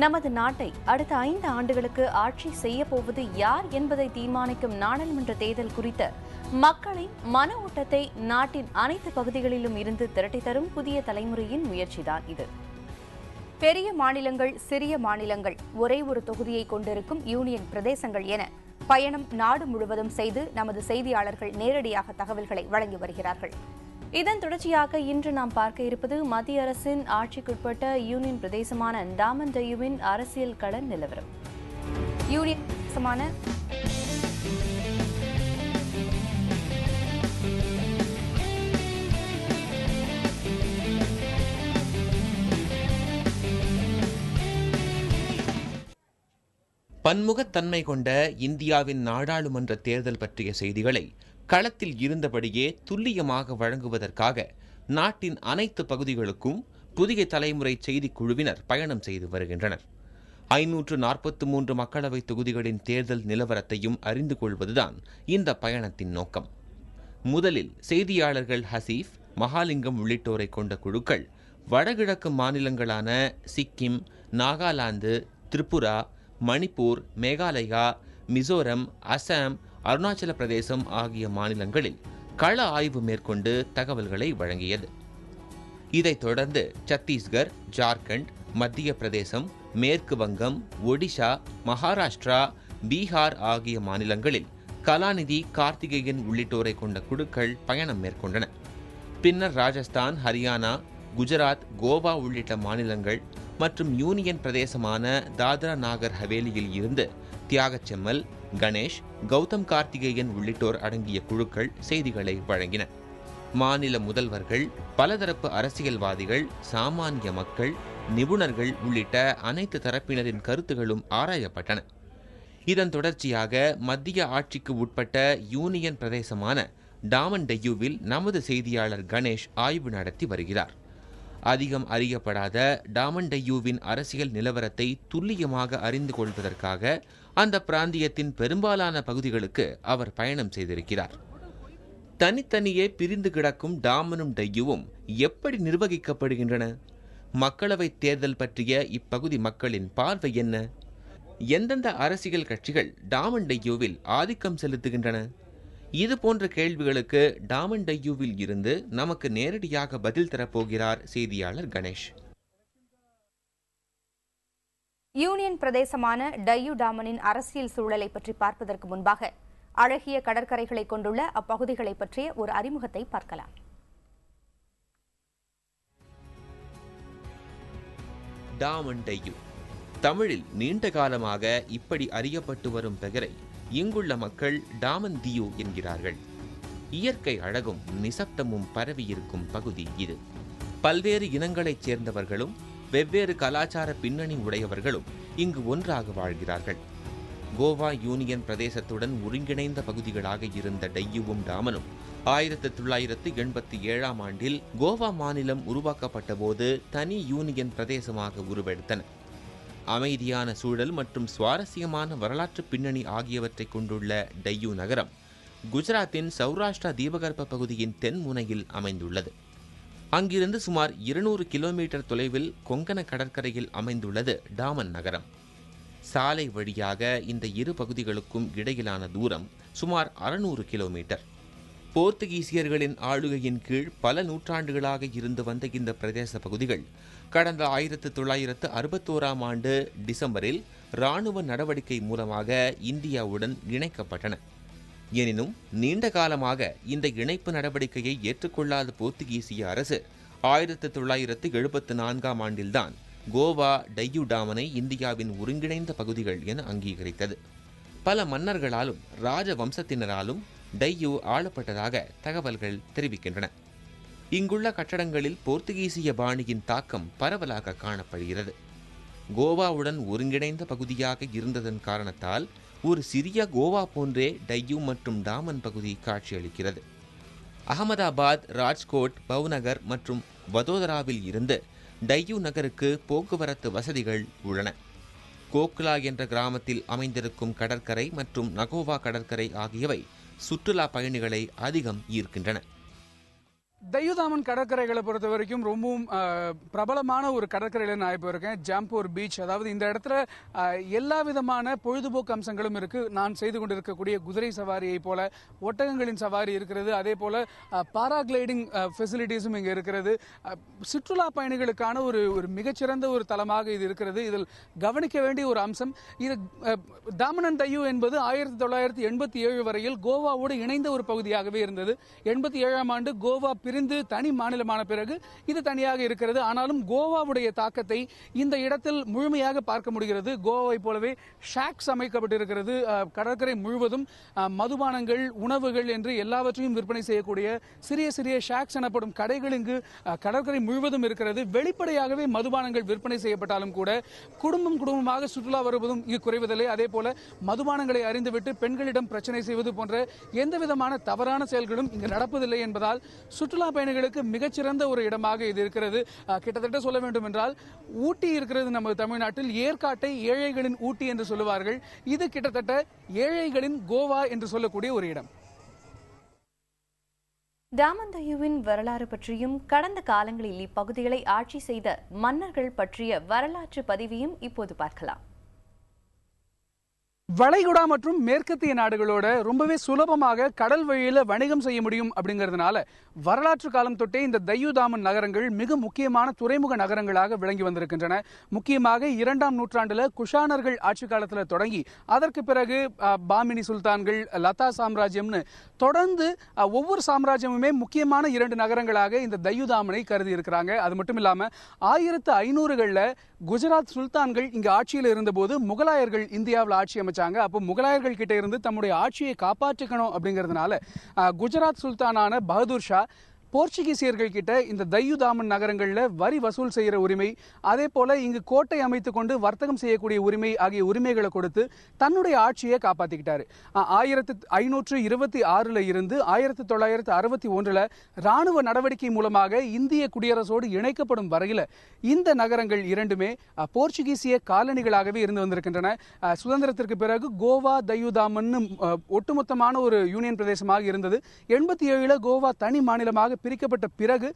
நமது நாட்டை அடுத்த 5 ஆண்டுகளுக்கு ஆட்சி செய்யப்போவது யார் என்பதை தீர்மானிக்கும் நாடாளுமன்ற தேர்தல் குறித்த மக்களின் மன ஓட்டத்தை நாட்டின் அனைத்து பகுதிகளிலும் இருந்து திரட்டி தரும் புதிய தலைமுறையின் முயற்சிதான் இது. பெரிய மாநிலங்கள், சிறிய மாநிலங்கள், ஒரே ஒரு தொகுதியை கொண்டிருக்கும் யூனியன் பிரதேசங்கள் என பயணம் நாடு முழுவதும் செய்து நமது செய்தியாளர்கள் நேரடியாக தகவல்களை வழங்கி வருகிறார்கள். இதன் தொடர்ச்சியாக இன்று நாம் பார்க்க இருப்பது மத்திய அரசின் ஆட்சிக்குட்பட்ட யூனியன் பிரதேசமான டாமன் டையூவின் அரசியல் கள நிலவரம். யூனியன் பிரதேசமான பன்முகத்தன்மை கொண்ட இந்தியாவின் நாடாளுமன்ற தேர்தல் பற்றிய செய்திகளை களத்தில் இருந்தபடியே துல்லியமாக வழங்குவதற்காக நாட்டின் அனைத்து பகுதிகளுக்கும் புதிய தலைமுறை செய்திக்குழுவினர் பயணம் செய்து வருகின்றனர். 543 மக்களவை தொகுதிகளின் தேர்தல் நிலவரத்தையும் அறிந்து கொள்வதுதான் இந்த பயணத்தின் நோக்கம். முதலில் செய்தியாளர்கள் ஹசீஃப், மகாலிங்கம் உள்ளிட்டோரை கொண்ட குழுக்கள் வடகிழக்கு மாநிலங்களான சிக்கிம், நாகாலாந்து, திரிபுரா, மணிப்பூர், மேகாலயா, மிசோரம், அசாம், அருணாச்சல பிரதேசம் ஆகிய மாநிலங்களில் கள ஆய்வு மேற்கொண்டு தகவல்களை வழங்கியது. இதைத் தொடர்ந்து சத்தீஸ்கர், ஜார்க்கண்ட், மத்திய பிரதேசம், மேற்கு வங்கம், ஒடிஷா, மகாராஷ்டிரா, பீகார் ஆகிய மாநிலங்களில் கலாநிதி, கார்த்திகேயன் உள்ளிட்டோரை கொண்ட குழுக்கள் பயணம் மேற்கொண்டன. பின்னர் ராஜஸ்தான், ஹரியானா, குஜராத், கோவா உள்ளிட்ட மாநிலங்கள் மற்றும் யூனியன் பிரதேசமான தாத்ரா நாகர் ஹவேலியில் இருந்து தியாகச்செம்மல், கணேஷ், கௌதம் கார்த்திகேயன் உள்ளிட்டோர் அடங்கிய குழுக்கள் செய்திகளை வழங்கின. மாநில முதல்வர்கள், பலதரப்பு அரசியல்வாதிகள், சாமானிய மக்கள், நிபுணர்கள் உள்ளிட்ட அனைத்து தரப்பினரின் கருத்துகளும் ஆராயப்பட்டன. இதன் தொடர்ச்சியாக மத்திய ஆட்சிக்கு உட்பட்ட யூனியன் பிரதேசமான டாமன் டையூவில் நமது செய்தியாளர் கணேஷ் ஆய்வு நடத்தி வருகிறார். அதிகம் அறியப்படாத டாமன் டையூவின் அரசியல் நிலவரத்தை துல்லியமாக அறிந்து கொள்வதற்காக அந்த பிராந்தியத்தின் பெரும்பாலான பகுதிகளுக்கு அவர் பயணம் செய்திருக்கிறார். தனித்தனியே பிரிந்து கிடக்கும் டாமனும் டையூவும் எப்படி நிர்வகிக்கப்படுகின்றன? மக்களவைத் தேர்தல் பற்றிய இப்பகுதி மக்களின் பார்வை என்ன? எந்தெந்த அரசியல் கட்சிகள் டாமன் டையூவில் ஆதிக்கம் செலுத்துகின்றன? இது போன்ற கேள்விகளுக்கு டாமன் டையூவில் இருந்து நமக்கு நேரடியாக பதில் தரப்போகிறார் செய்தியாளர் கணேஷ். யூனியன் பிரதேசமான டையூ டாமனின் அரசியல் சூழலை பற்றி பார்ப்பதற்கு முன்பாக அழகிய கடற்கரைகளை கொண்டுள்ள அப்பகுதிகளை பற்றிய ஒரு அறிமுகத்தை பார்க்கலாம். டாமன் டையூ தமிழில் நீண்ட காலமாக இப்படி அறியப்பட்டு வரும் பெயரை இங்குள்ள மக்கள் டாமன் தியூ என்கிறார்கள். இயற்கை அழகும் நிசப்தமும் பரவியிருக்கும் பகுதி இது. பல்வேறு இனங்களைச் சேர்ந்தவர்களும் வெவ்வேறு கலாச்சார பின்னணி உடையவர்களும் இங்கு ஒன்றாக வாழ்கிறார்கள். கோவா யூனியன் பிரதேசத்துடன் ஒருங்கிணைந்த பகுதிகளாக இருந்த டையூவும் டாமனும் 1987ஆம் ஆண்டில் கோவா மாநிலம் உருவாக்கப்பட்ட போது தனி யூனியன் பிரதேசமாக உருவெடுத்தன. அமைதியான சூழல் மற்றும் சுவாரஸ்யமான வரலாற்று பின்னணி ஆகியவற்றை கொண்டுள்ள டையூ நகரம் குஜராத்தின் சௌராஷ்டிரா தீபகற்ப பகுதியின் தென் முனையில் அமைந்துள்ளது. அங்கிருந்து சுமார் 200 கிலோமீட்டர் தொலைவில் கொங்கண கடற்கரையில் அமைந்துள்ளது டாமன் நகரம். சாலை வழியாக இந்த இரு பகுதிகளுக்கும் இடையிலான தூரம் சுமார் 600 கிலோமீட்டர். போர்த்துகீசியர்களின் ஆளுகையின் கீழ் பல நூற்றாண்டுகளாக இருந்து வந்த இந்த பிரதேச பகுதிகள் கடந்த 1961ஆம் ஆண்டு டிசம்பரில் இராணுவ நடவடிக்கை மூலமாக இந்தியாவுடன் இணைக்கப்பட்டன. எனினும் நீண்ட காலமாக இந்த இணைப்பு நடவடிக்கையை ஏற்றுக்கொள்ளாத போர்த்துகீசிய அரசு 1974ஆம் ஆண்டில்தான் கோவா டையூ டாமனை இந்தியாவின் ஒருங்கிணைந்த பகுதிகள் என அங்கீகரித்தது. பல மன்னர்களாலும் ராஜ வம்சத்தினராலும் டையூ ஆளப்பட்டதாக தகவல்கள் தெரிவிக்கின்றன. இங்குள்ள கட்டடங்களில் போர்த்துகீசிய பாணியின் தாக்கம் பரவலாக காணப்படுகிறது. கோவாவுடன் ஒருங்கிணைந்த பகுதியாக இருந்ததன் காரணத்தால் ஒரு சிறிய கோவா போன்றே டையூ மற்றும் டாமன் பகுதி காட்சியளிக்கிறது. அகமதாபாத், ராஜ்கோட், பவ்நகர் மற்றும் வதோதராவில் இருந்து டையூ நகருக்கு போக்குவரத்து வசதிகள் உள்ளன. கோக்லா என்ற கிராமத்தில் அமைந்திருக்கும் கடற்கரை மற்றும் நகோவா கடற்கரை ஆகியவை சுற்றுலா பயணிகளை அதிகம் ஈர்க்கின்றன. தையுதாமன் கடற்கரைகளை பொறுத்த வரைக்கும் ரொம்பவும் பிரபலமான ஒரு கடற்கரையில் நான் இப்போ இருக்கேன். ஜாம்பூர் பீச். அதாவது இந்த இடத்துல எல்லா விதமான பொழுதுபோக்கு அம்சங்களும் இருக்கு. நான் செய்து கொண்டிருக்கக்கூடிய குதிரை சவாரியை போல ஒட்டகங்களின் சவாரி இருக்கிறது. அதே போல பாராகிளைடிங் ஃபெசிலிட்டிஸும் இங்கே இருக்கிறது. சுற்றுலா பயணிகளுக்கான ஒரு மிகச்சிறந்த ஒரு தலமாக இது இருக்கிறது. இதில் கவனிக்க வேண்டிய ஒரு அம்சம், இது தாமன் அண்ட் தையூ என்பது 1987 வரையில் கோவாவோடு இணைந்த ஒரு பகுதியாகவே இருந்தது. 87ஆம் ஆண்டு கோவா பிரிந்து தனி மாநிலமான பிறகு இது தனியாக இருக்கிறது. ஆனாலும் கோவாவுடைய தாக்கத்தை இந்த இடத்தில் முழுமையாக பார்க்க முடிகிறது. கோவாவை போலவே ஷாக்ஸ் அமைக்கப்பட்டிருக்கிறது. கடற்கரை முழுவதும் மதுபானங்கள், உணவுகள் என்று எல்லாவற்றையும் விற்பனை செய்யக்கூடிய சிறிய சிறிய ஷாக்ஸ் எனப்படும் கடைகள் இங்கு கடற்கரை முழுவதும் இருக்கிறது. வெளிப்படையாகவே மதுபானங்கள் விற்பனை செய்யப்பட்டாலும் கூட குடும்பமாக சுற்றுலா வருவதும் இங்கு குறைவதில்லை. அதே போல மதுபானங்களை அறிந்துவிட்டு பெண்களிடம் பிரச்சனை செய்வது போன்ற எந்த விதமான தவறான செயல்களும் இங்கு நடப்பதில்லை என்பதால் சுற்றுலா பயணிகளுக்கு மிகச்சிறந்த ஒரு இடமாக இது இருக்கிறது. கிட்டத்தட்ட சொல்ல வேண்டும் என்றால் ஊட்டி இருக்கிறது நமது தமிழ்நாட்டில். ஏற்காட்டை ஏழைகளின் ஊட்டி என்று சொல்லுவார்கள். இது கிட்டத்தட்ட ஏழைகளின் கோவா என்று சொல்லக்கூடிய ஒரு இடம். டாமன் தையூவின் வரலாறு பற்றியும் கடந்த காலங்களில் இப்பகுதிகளை ஆட்சி செய்த மன்னர்கள் பற்றிய வரலாற்று பதிவையும் இப்போது பார்க்கலாம். வளைகுடா மற்றும் மேற்கத்திய நாடுகளோட ரொம்பவே சுலபமாக கடல் வழியில வணிகம் செய்ய முடியும் அப்படிங்கிறதுனால வரலாற்று காலம் தொட்டே இந்த தையூதாமன் நகரங்கள் மிக முக்கியமான துறைமுக நகரங்களாக விளங்கி வந்திருக்கின்றன. முக்கியமாக 2ஆம் நூற்றாண்டுல குஷானர்கள் ஆட்சி காலத்தில் தொடங்கி அதற்கு பிறகு பாமினி சுல்தான்கள், லதா சாம்ராஜ்யம்னு தொடர்ந்து ஒவ்வொரு சாம்ராஜ்யமுமே முக்கியமான 2 நகரங்களாக இந்த தையூதாமனை கருதி இருக்கிறாங்க. அது மட்டும் இல்லாம 1500களில் குஜராத் சுல்தான்கள் இங்கு ஆட்சியில் இருந்தபோது முகலாயர்கள் இந்தியாவில் ஆட்சி அமைச்சாங்க. அப்போ முகலாயர்கள் கிட்ட இருந்து தம்முடைய ஆட்சியை காப்பாற்றிக்கணும் அப்படிங்கிறதுனால குஜராத் சுல்தானான பகதூர் ஷா போர்ச்சுகீசியர்கள் கிட்ட இந்த தையூதாமன் நகரங்களில் வரி வசூல் செய்கிற உரிமை, அதே போல இங்கு கோட்டை அமைத்துக் கொண்டு வர்த்தகம் செய்யக்கூடிய உரிமை ஆகிய உரிமைகளை கொடுத்து தன்னுடைய ஆட்சியை காப்பாற்றிக்கிட்டாரு. 1526 இருந்து 1961 ராணுவ நடவடிக்கை மூலமாக இந்திய குடியரசோடு இணைக்கப்படும் வரையில் இந்த நகரங்கள் இரண்டுமே போர்ச்சுகீசிய காலனிகளாகவே இருந்து வந்திருக்கின்றன. சுதந்திரத்திற்கு பிறகு கோவா தையூதாமன் ஒட்டுமொத்தமான ஒரு யூனியன் பிரதேசமாக இருந்தது. 87 கோவா தனி மாநிலமாக பிரிக்கப்பட்ட பிறகு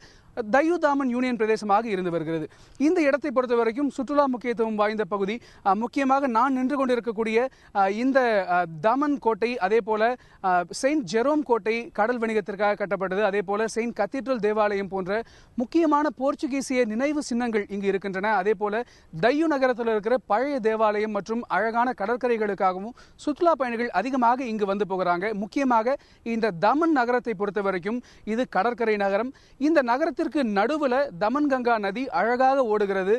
தையூதாமன் யூனியன் பிரதேசமாக இருந்து வருகிறது. இந்த இடத்தை பொறுத்த வரைக்கும் சுற்றுலா முக்கியத்துவம் வாய்ந்த பகுதி. முக்கியமாக நான் நின்று கொண்டிருக்கக்கூடிய இந்த தமன் கோட்டை, அதே போல செயின்ட் ஜெரோம் கோட்டை கடல் வணிகத்திற்காக கட்டப்பட்டது. அதே போல செயின்ட் கத்தீட்ரல் தேவாலயம் போன்ற முக்கியமான போர்ச்சுகீசிய நினைவு சின்னங்கள் இங்கு இருக்கின்றன. அதே போல தையூ நகரத்தில் இருக்கிற பழைய தேவாலயம் மற்றும் அழகான கடற்கரைகளுக்காகவும் சுற்றுலா பயணிகள் அதிகமாக இங்கு வந்து போகிறாங்க. முக்கியமாக இந்த தமன் நகரத்தை பொறுத்த வரைக்கும் இது கடற்கரை நகரம். இந்த நகரத்திற்கு நடுவில் தமன் கங்கா நதி அழகாக ஓடுகிறது.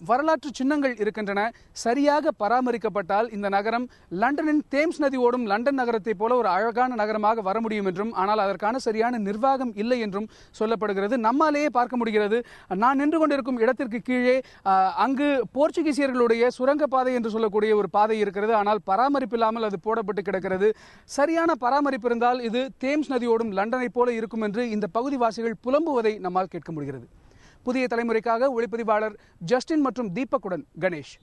வரலாற்று சின்னங்கள் இருக்கின்றன. சரியாக பராமரிக்கப்பட்டால் இந்த நகரம் லண்டனின் தேம்ஸ் நதி ஓடும் லண்டன் நகரத்தை போல ஒரு அழகான நகரமாக வர முடியும் என்றும், ஆனால் அதற்கான சரியான நிர்வாகம் இல்லை என்றும் சொல்லப்படுகிறது. நம்மாலேயே பார்க்க முடிகிறது. நான் நின்று கொண்டிருக்கும் இடத்திற்கு கீழே அங்கு போர்ச்சுகீசியர்களுடைய சுரங்கப்பாதை என்று சொல்லக்கூடிய ஒரு பாதை இருக்கிறது. ஆனால் பராமரிப்பு இல்லாமல் அது போடப்பட்டு கிடக்கிறது. சரியான பராமரிப்பு இருந்தால் இது தேம்ஸ் நதி ஓடும் லண்டனை போல இருக்கும் என்று இந்த பகுதிவாசிகள் புலம்புவதை நம்மால் கேட்க முடிகிறது. புதிய தலைமுறைக்காக ஒளிப்பதிவாளர் ஜஸ்டின் மற்றும் தீபக்குடன் கணேஷ்.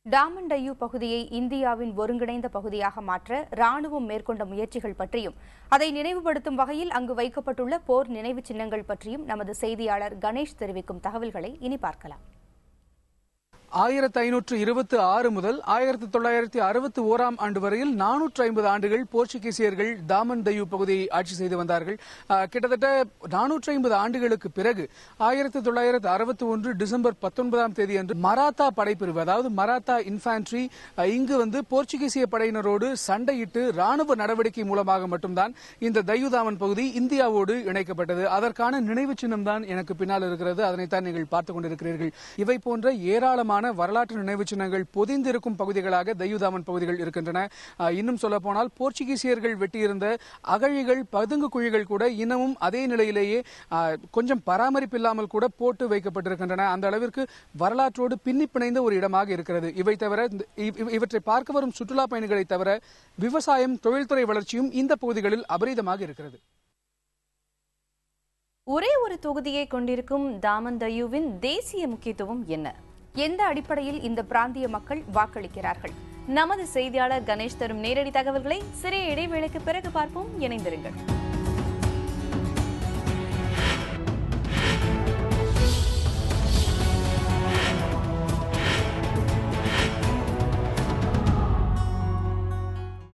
டாமன் டையூ பகுதியை இந்தியாவின் ஒருங்கிணைந்த பகுதியாக மாற்ற ராணுவம் மேற்கொண்ட முயற்சிகள் பற்றியும் அதை நினைவுபடுத்தும் வகையில் அங்கு வைக்கப்பட்டுள்ள போர் நினைவு சின்னங்கள் பற்றியும் நமது செய்தியாளர் கணேஷ் தெரிவிக்கும் தகவல்களை இனி பார்க்கலாம். 1526 முதல் 1961 ஆண்டு வரையில் 450 ஆண்டுகள் போர்ச்சுகீசியர்கள் தாமன் தையூ பகுதியை ஆட்சி செய்து வந்தார்கள். கிட்டத்தட்ட 450 ஆண்டுகளுக்கு பிறகு 1961 டிசம்பர் 19 அன்று மராத்தா படைப்பிரிவு, அதாவது மராத்தா இன்ஃபான்ட்ரி இங்கு வந்து போர்ச்சுகீசிய படையினரோடு சண்டையிட்டு ராணுவ நடவடிக்கை மூலமாக மட்டும்தான் இந்த தையூதாமன் பகுதி இந்தியாவோடு இணைக்கப்பட்டது. அதற்கான நினைவு சின்னம் தான் எனக்கு பின்னால் இருக்கிறது. அதனைத்தான் நீங்கள் பார்த்துக் கொண்டிருக்கிறீர்கள். இவை போன்ற ஏராளமான வரலாற்று நினைவு சின்னங்கள் பொதிந்திருக்கும் பகுதிகளாக தையூதாமன் பகுதிகள் இருக்கின்றன. இன்னும் சொல்ல போனால் போர்ச்சுகீசியர்கள் வெட்டியிருந்த அகழிகள், பதுங்கு குழிகள் கூட இன்னமும் அதே நிலையிலேயே கொஞ்சம் பராமரிப்பு இல்லாமல் கூட போட்டு வைக்கப்பட்டிருக்கின்றன. அந்த அளவிற்கு வரலாற்றோடு பின்னி பிணைந்த ஒரு இடமாக இருக்கிறது. இவை தவிர இவற்றை பார்க்க வரும் சுற்றுலா பயணிகளை தவிர விவசாயம், தொழில்துறை வளர்ச்சியும் இந்த பகுதிகளில் அபரிதமாக இருக்கிறது. ஒரே ஒரு தொகுதியை கொண்டிருக்கும் டாமன் தையூவின் தேசிய முக்கியத்துவம் என்ன? எந்த அடிப்படையில் இந்த பிராந்திய மக்கள் வாக்களிக்கிறார்கள்? நமது செய்தியாளர் கணேஷ் தரும் நேரடி தகவல்களை சிறிய இடைவேளைக்கு பிறகு பார்ப்போம். இணைந்திருங்கள்.